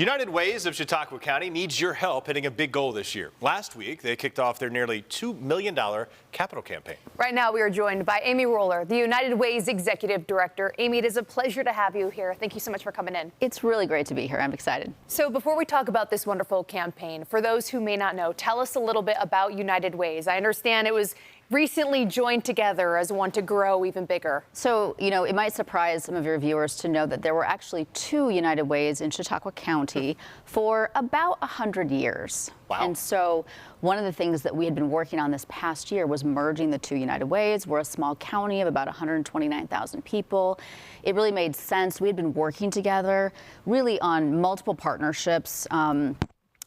United Ways of Chautauqua County needs your help hitting a big goal this year. Last week, they kicked off their nearly $2 million capital campaign. Right now, we are joined by Amy Roller, the United Ways Executive Director. Amy, it is a pleasure to have you here. Thank you so much for coming in. It's really great to be here. I'm excited. So before we talk about this wonderful campaign, for those who may not know, tell us a little bit about United Ways. I understand it was recently joined together as one to grow even bigger. So, it might surprise some of your viewers to know that there were actually two United Ways in Chautauqua County for about 100 years. Wow. And so one of the things that we had been working on this past year was merging the two United Ways. We're a small county of about 129,000 people. It really made sense. We had been working together really on multiple partnerships,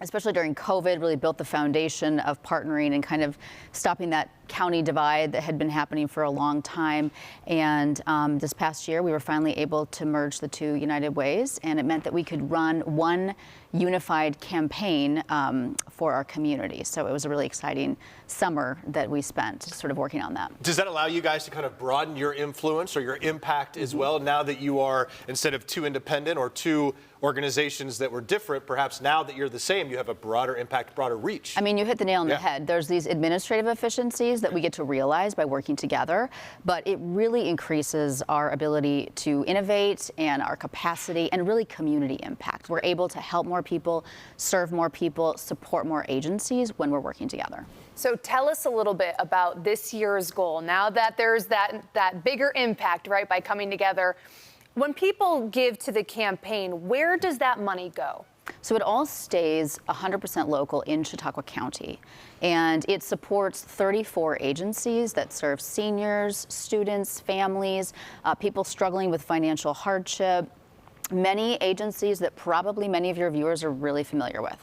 especially during COVID, really built the foundation of partnering and kind of stopping that county divide that had been happening for a long time. And this past year, we were finally able to merge the two United Ways, and it meant that we could run one unified campaign for our community. So it was a really exciting summer that we spent sort of working on that. Does that allow you guys to kind of broaden your influence or your impact as well, now that you are, instead of two independent or two organizations that were different, perhaps now that you're the same, you have a broader impact, broader reach? I mean, you hit the nail on the head. There's these administrative efficiencies that we get to realize by working together, but it really increases our ability to innovate and our capacity and really community impact. We're able to help more people, serve more people, support more agencies when we're working together. So tell us a little bit about this year's goal. Now that there's that bigger impact, right, by coming together, when people give to the campaign, where does that money go? So it all stays 100% local in Chautauqua County, and it supports 34 agencies that serve seniors, students, families, people struggling with financial hardship. Many agencies that probably many of your viewers are really familiar with.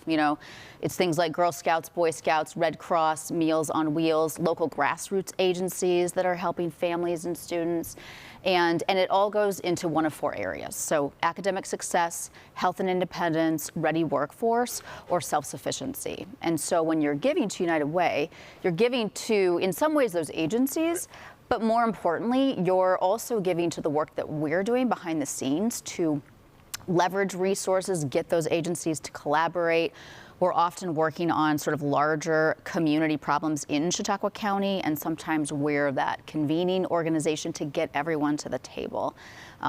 It's things like Girl Scouts, Boy Scouts, Red Cross, Meals on Wheels, local grassroots agencies that are helping families and students. And it all goes into one of four areas. So academic success, health and independence, ready workforce, or self-sufficiency. And so when you're giving to United Way, you're giving to, in some ways, those agencies, but more importantly, you're also giving to the work that we're doing behind the scenes to leverage resources, get those agencies to collaborate. We're often working on sort of larger community problems in Chautauqua County, and sometimes we're that convening organization to get everyone to the table.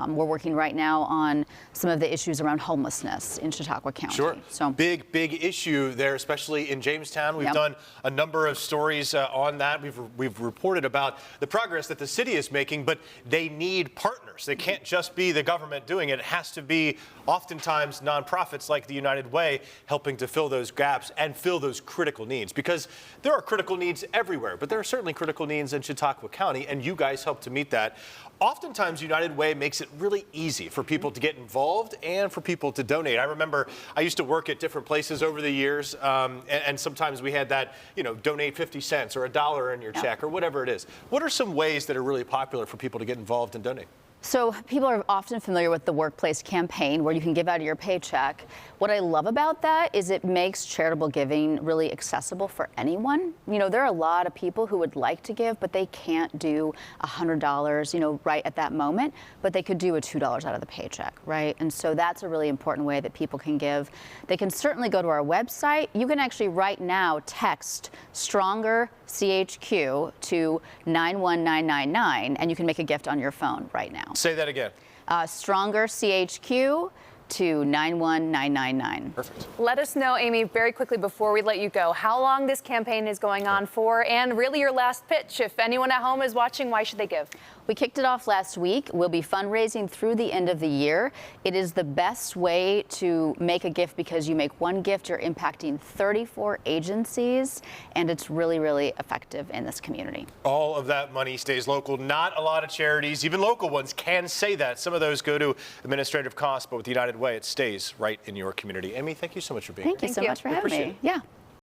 We're working right now on some of the issues around homelessness in Chautauqua County. Sure. So big issue there, especially in Jamestown. We've done a number of stories on that. We've reported about the progress that the city is making, but they need partners. They can't just be the government doing it. It has to be oftentimes nonprofits like the United Way helping to fill those gaps and fill those critical needs, because there are critical needs everywhere, but there are certainly critical needs in Chautauqua County, and you guys help to meet that. Oftentimes, United Way makes it really easy for people to get involved and for people to donate. I remember I used to work at different places over the years, and sometimes we had that, donate 50 cents or $1 in your check or whatever it is. What are some ways that are really popular for people to get involved and donate? So people are often familiar with the workplace campaign where you can give out of your paycheck. What I love about that is it makes charitable giving really accessible for anyone. There are a lot of people who would like to give, but they can't do $100, right at that moment, but they could do a $2 out of the paycheck, right? And so that's a really important way that people can give. They can certainly go to our website. You can actually right now text Stronger CHQ to 91999, and you can make a gift on your phone right now. Say that again. Stronger CHQ to 91999. Perfect. Let us know, Amy, very quickly before we let you go, how long this campaign is going on for, and really your last pitch. If anyone at home is watching, why should they give? We kicked it off last week. We'll be fundraising through the end of the year. It is the best way to make a gift because you make one gift, you're impacting 34 agencies, and it's really, really effective in this community. All of that money stays local. Not a lot of charities, even local ones, can say that. Some of those go to administrative costs, but with United Way, it stays right in your community. Amy, thank you so much for being here. Thank you so much for having me. Yeah.